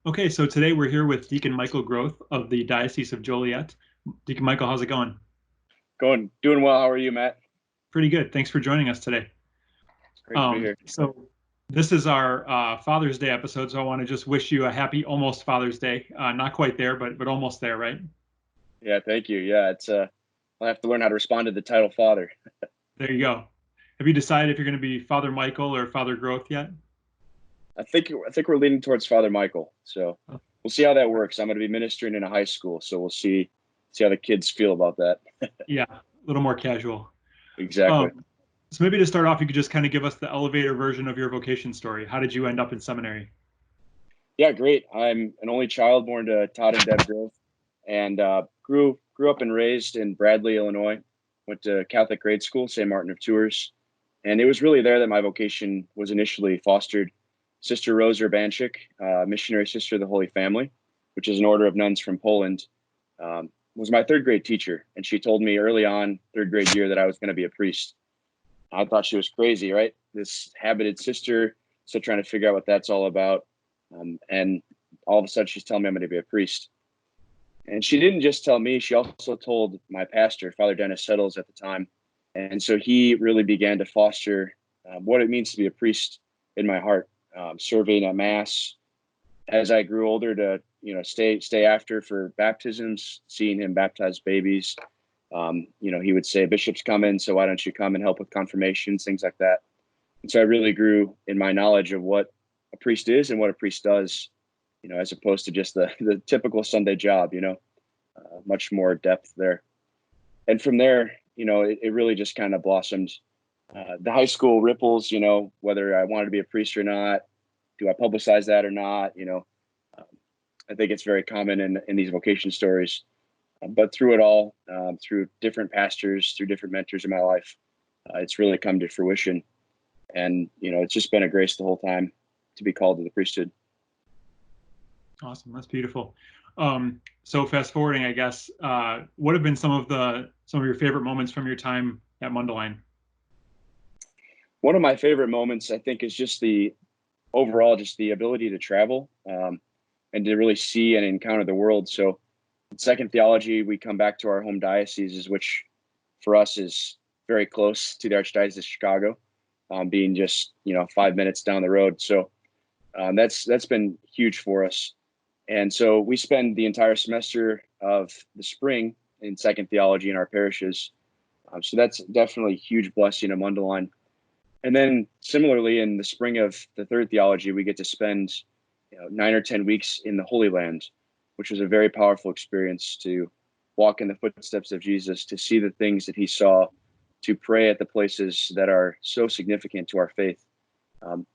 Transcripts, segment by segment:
Okay, so today we're here with Deacon Michael Groth of the Diocese of Joliet. Deacon Michael, how's it going? Doing well. How are you, Matt? Pretty good. Thanks for joining us today. It's great to be here. So this is our Father's Day episode, so I want to just wish you a happy almost Father's Day. Not quite there, but almost there, right? Yeah, thank you. Yeah, I'll have to learn how to respond to the title father. There you go. Have you decided if you're going to be Father Michael or Father Groth yet? I think we're leaning towards Father Michael. So Oh, we'll see how that works. I'm going to be ministering in a high school, so we'll see how the kids feel about that. yeah, a little more casual. Exactly. Um, so maybe to start off, you could just kind of give us the elevator version of your vocation story. How did you end up in seminary? Yeah, great. I'm an only child born to Todd and Deb Groth, and grew up and raised in Bradley, Illinois. Went to Catholic grade school, St. Martin of Tours, and it was really there that my vocation was initially fostered. Sister Rose Urbanchik, missionary sister of the Holy Family, which is an order of nuns from Poland, was my third grade teacher, and she told me early on, third grade year, that I was going to be a priest. I thought she was crazy, right? This habited sister, still trying to figure out what that's all about. And all of a sudden, she's telling me I'm going to be a priest. And she didn't just tell me, she also told my pastor, Father Dennis Settles, at the time. And so he really began to foster what it means to be a priest in my heart, serving at Mass. As I grew older, to stay after for baptisms, seeing him baptize babies. He would say, "Bishop's coming, so why don't you come and help with confirmations," things like that. And so I really grew in my knowledge of what a priest is and what a priest does, as opposed to just the typical Sunday job, much more depth there. And from there, it really just kind of blossomed. The high school ripples, whether I wanted to be a priest or not, do I publicize that or not? I think it's very common in these vocation stories. But through it all, through different pastors, through different mentors in my life, it's really come to fruition. And, it's just been a grace the whole time to be called to the priesthood. Awesome. That's beautiful. So fast forwarding, I guess, what have been some of your favorite moments from your time at Mundelein? One of my favorite moments, I think, is just just the ability to travel and to really see and encounter the world. So in second theology, we come back to our home dioceses, which for us is very close to the Archdiocese of Chicago, being just, 5 minutes down the road. So that's been huge for us. And so we spend the entire semester of the spring in second theology in our parishes. So that's definitely a huge blessing of Mundelein. And then similarly, in the spring of the third theology, we get to spend 9 or 10 weeks in the Holy Land, which was a very powerful experience to walk in the footsteps of Jesus, to see the things that he saw, to pray at the places that are so significant to our faith,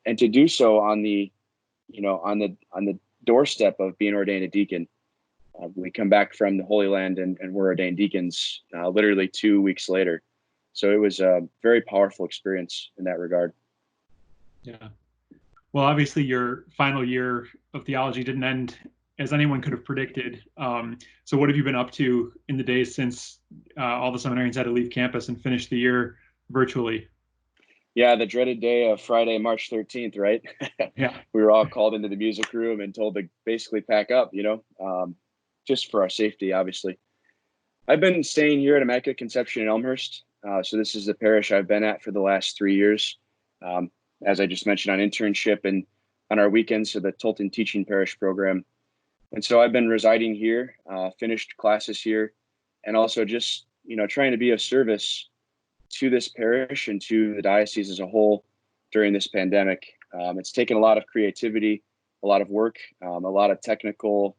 and to do so on the doorstep of being ordained a deacon. We come back from the Holy Land and we're ordained deacons literally 2 weeks later. So it was a very powerful experience in that regard. Yeah. Well, obviously, your final year of theology didn't end as anyone could have predicted. So, what have you been up to in the days since all the seminarians had to leave campus and finish the year virtually? Yeah, the dreaded day of Friday, March 13th, right? Yeah. We were all called into the music room and told to basically pack up, just for our safety, obviously. I've been staying here at Immaculate Conception in Elmhurst. So this is the parish I've been at for the last 3 years. As I just mentioned, on internship and on our weekends, so the Tolton Teaching Parish program. And so I've been residing here, finished classes here, and also just, trying to be of service to this parish and to the diocese as a whole during this pandemic. It's taken a lot of creativity, a lot of work, a lot of technical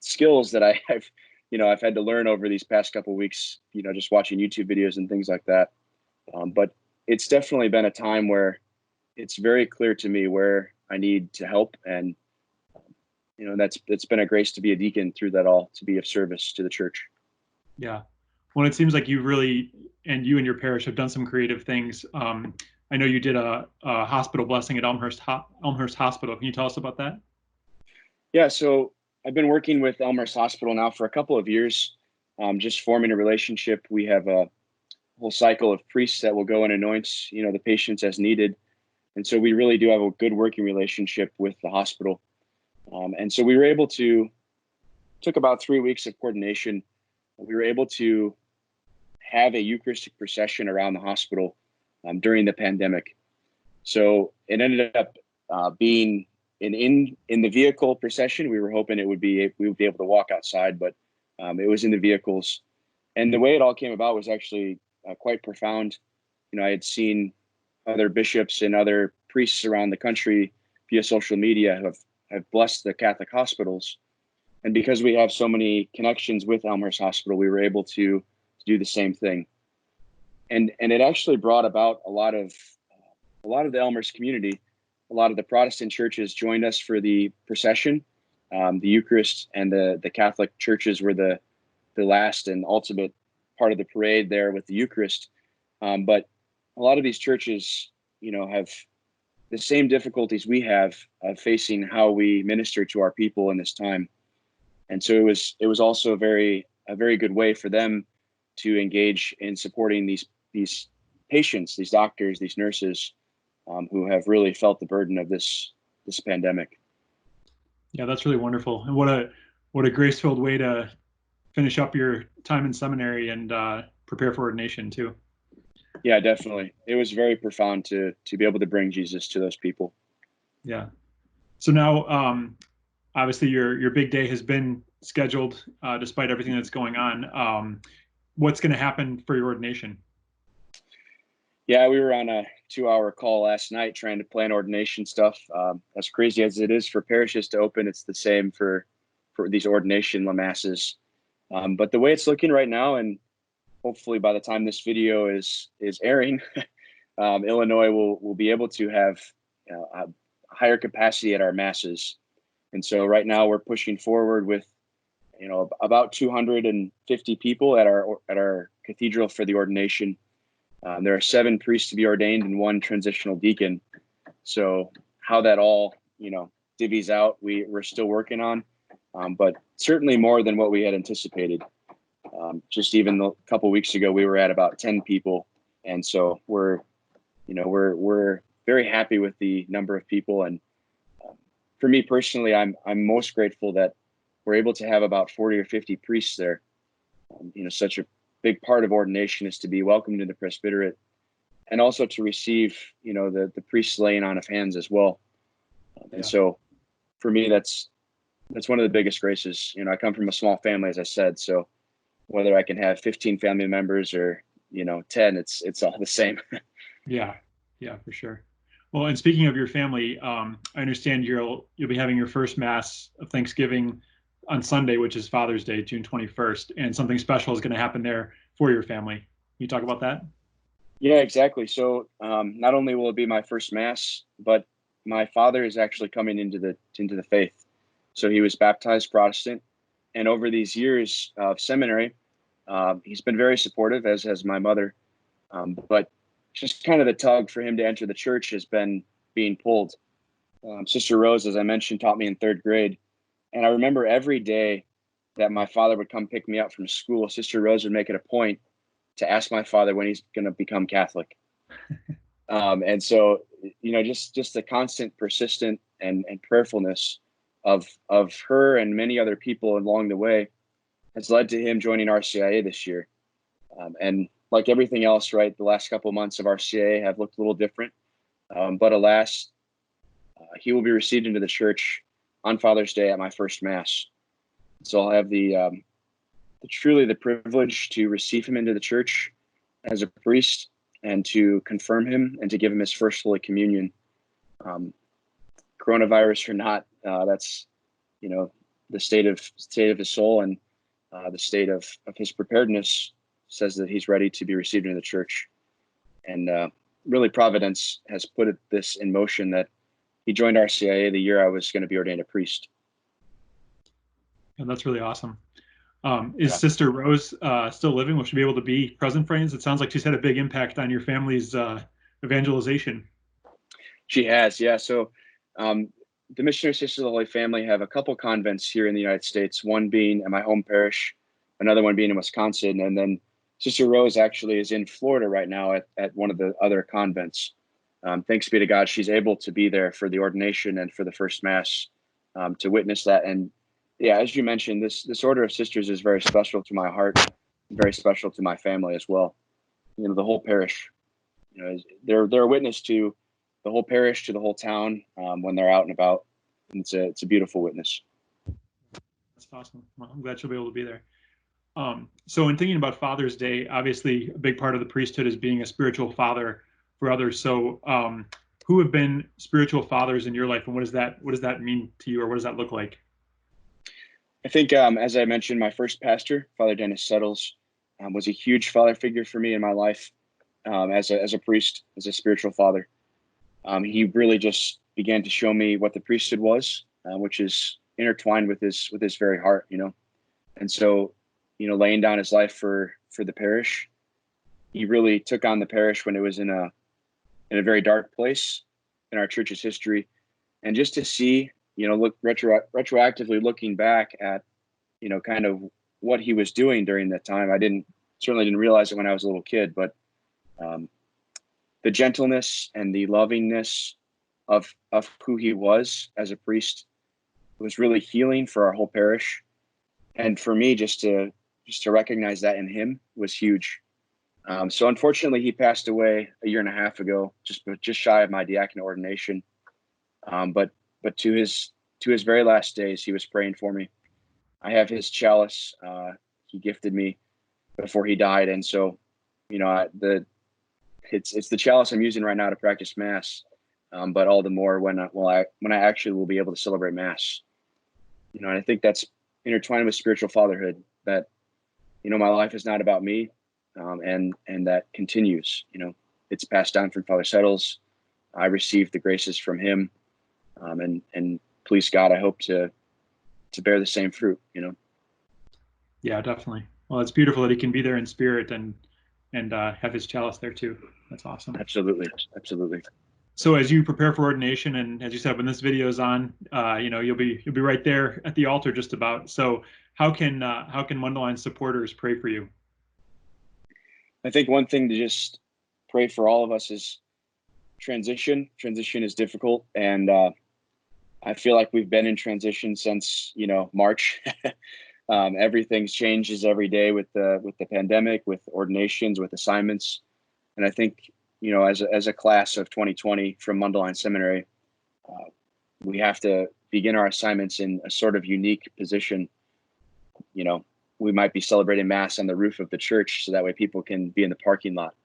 skills that I've had to learn over these past couple of weeks, just watching YouTube videos and things like that. But it's definitely been a time where it's very clear to me where I need to help. And, that's been a grace to be a deacon through that all, to be of service to the church. Yeah. Well, it seems like you and your parish have done some creative things. I know you did a hospital blessing at Elmhurst Hospital. Can you tell us about that? Yeah, so I've been working with Elmhurst Hospital now for a couple of years, just forming a relationship. We have a whole cycle of priests that will go and anoint, the patients as needed. And so we really do have a good working relationship with the hospital. And so we were able to, took about 3 weeks of coordination. We were able to have a Eucharistic procession around the hospital during the pandemic. So it ended up being in the vehicle procession. We were hoping we would be able to walk outside, but it was in the vehicles. And the way it all came about was actually quite profound. I had seen other bishops and other priests around the country via social media have blessed the Catholic hospitals. And because we have so many connections with Elmhurst Hospital, we were able to do the same thing. And it actually brought about a lot of the Elmhurst community. A lot of the Protestant churches joined us for the procession. The Eucharist and the Catholic churches were the last and ultimate part of the parade there with the Eucharist. But a lot of these churches, have the same difficulties we have facing how we minister to our people in this time. And so it was also a very good way for them to engage in supporting these patients, these doctors, these nurses who have really felt the burden of this pandemic. Yeah, that's really wonderful. And what a grace-filled way to finish up your time in seminary and prepare for ordination too. Yeah, definitely. It was very profound to be able to bring Jesus to those people. Yeah. So now, obviously, your big day has been scheduled despite everything that's going on. What's going to happen for your ordination? Yeah, we were on a 2-hour call last night trying to plan ordination stuff. As crazy as it is for parishes to open, it's the same for these ordination masses. But the way it's looking right now, and hopefully by the time this video is airing, Illinois will be able to have a higher capacity at our masses. And so right now we're pushing forward with about 250 people at our cathedral for the ordination. There are 7 priests to be ordained and 1 transitional deacon. So how that all divvies out, we're still working on, but certainly more than what we had anticipated. Just even a couple of weeks ago, we were at about 10 people, and so we're very happy with the number of people. And for me personally, I'm most grateful that we're able to have about 40 or 50 priests there. Such a big part of ordination is to be welcomed in the presbyterate, and also to receive the priest's laying on of hands as well. And so for me, that's one of the biggest graces. I come from a small family, as I said, so whether I can have 15 family members or 10, it's all the same. Yeah, for sure. Well, and speaking of your family, I understand you'll be having your first Mass of Thanksgiving on Sunday, which is Father's Day, June 21st, and something special is going to happen there for your family. Can you talk about that? Yeah, exactly. So not only will it be my first Mass, but my father is actually coming into the faith. So he was baptized Protestant, and over these years of seminary, he's been very supportive, as has my mother. But just kind of the tug for him to enter the church has been being pulled. Sister Rose, as I mentioned, taught me in 3rd grade. And I remember every day that my father would come pick me up from school, Sister Rose would make it a point to ask my father when he's going to become Catholic. And so, just the constant, persistent and prayerfulness of her and many other people along the way has led to him joining RCIA this year. And like everything else, right, the last couple of months of RCIA have looked a little different. But alas, he will be received into the church on Father's Day at my first Mass. So I'll have truly the privilege to receive him into the church as a priest and to confirm him and to give him his first Holy Communion. Coronavirus or not, that's the state of his soul, and the state of his preparedness says that he's ready to be received into the church. And really, Providence has put this in motion that he joined RCIA the year I was going to be ordained a priest. And that's really awesome. Is Sister Rose still living? Will she be able to be present for you? It sounds like she's had a big impact on your family's evangelization. She has, yeah. So the Missionary Sisters of the Holy Family have a couple convents here in the United States, one being in my home parish, another one being in Wisconsin, and then Sister Rose actually is in Florida right now at one of the other convents. Thanks be to God, she's able to be there for the ordination and for the first Mass. to witness that. And yeah, as you mentioned, this order of sisters is very special to my heart, very special to my family as well. You know, the whole parish, you know, they're a witness to the whole parish, to the whole town, when they're out and about. And it's a beautiful witness. That's awesome. Well, I'm glad you'll be able to be there. So in thinking about Father's Day, obviously a big part of the priesthood is being a spiritual father for others. So who have been spiritual fathers in your life, and what does that mean to you, or what does that look like? I think, as I mentioned, my first pastor, Father Dennis Settles, was a huge father figure for me in my life, as a priest, as a spiritual father. He really just began to show me what the priesthood was, which is intertwined with his very heart, you know. And so, you know, laying down his life for the parish, he really took on the parish when it was in a very dark place in our church's history. And just to see, you know, look retroactively looking back at, you know, kind of what he was doing during that time. I certainly didn't realize it when I was a little kid, but the gentleness and the lovingness of who he was as a priest was really healing for our whole parish. And for me, just to recognize that in him was huge. So unfortunately, he passed away a year and a half ago, just shy of my diaconate ordination. But to his very last days, he was praying for me. I have his chalice. He gifted me before he died, and so, you know, it's the chalice I'm using right now to practice Mass. But all the more when I actually will be able to celebrate Mass. You know, and I think that's intertwined with spiritual fatherhood. That, you know, my life is not about me, and that continues. You know, it's passed down from Father Settles. I received the graces from him, and please God, I hope to bear the same fruit. You know. Yeah, definitely. Well, it's beautiful that he can be there in spirit and have his chalice there too. That's awesome. Absolutely, absolutely. So as you prepare for ordination, and as you said, when this video is on, you know, you'll be right there at the altar just about. So how can Mundelein supporters pray for you? I think one thing to just pray for all of us is transition. Transition is difficult, and I feel like we've been in transition since, you know, March. Everything changes every day with the pandemic, with ordinations, with assignments, and I think, you know, as a class of 2020 from Mundelein Seminary, we have to begin our assignments in a sort of unique position. You know, we might be celebrating Mass on the roof of the church, so that way people can be in the parking lot.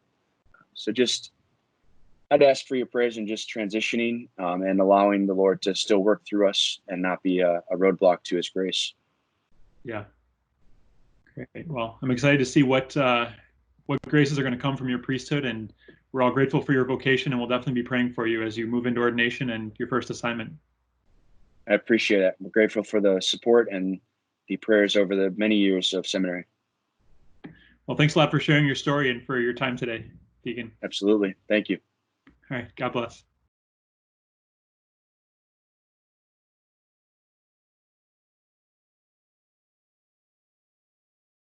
So just, I'd ask for your prayers and just transitioning, and allowing the Lord to still work through us and not be a roadblock to his grace. Yeah. Great. Well, I'm excited to see what graces are going to come from your priesthood, and we're all grateful for your vocation, and we'll definitely be praying for you as you move into ordination and your first assignment. I appreciate it. We're grateful for the support and the prayers over the many years of seminary. Well, thanks a lot for sharing your story and for your time today, Deacon. Absolutely. Thank you. All right. God bless.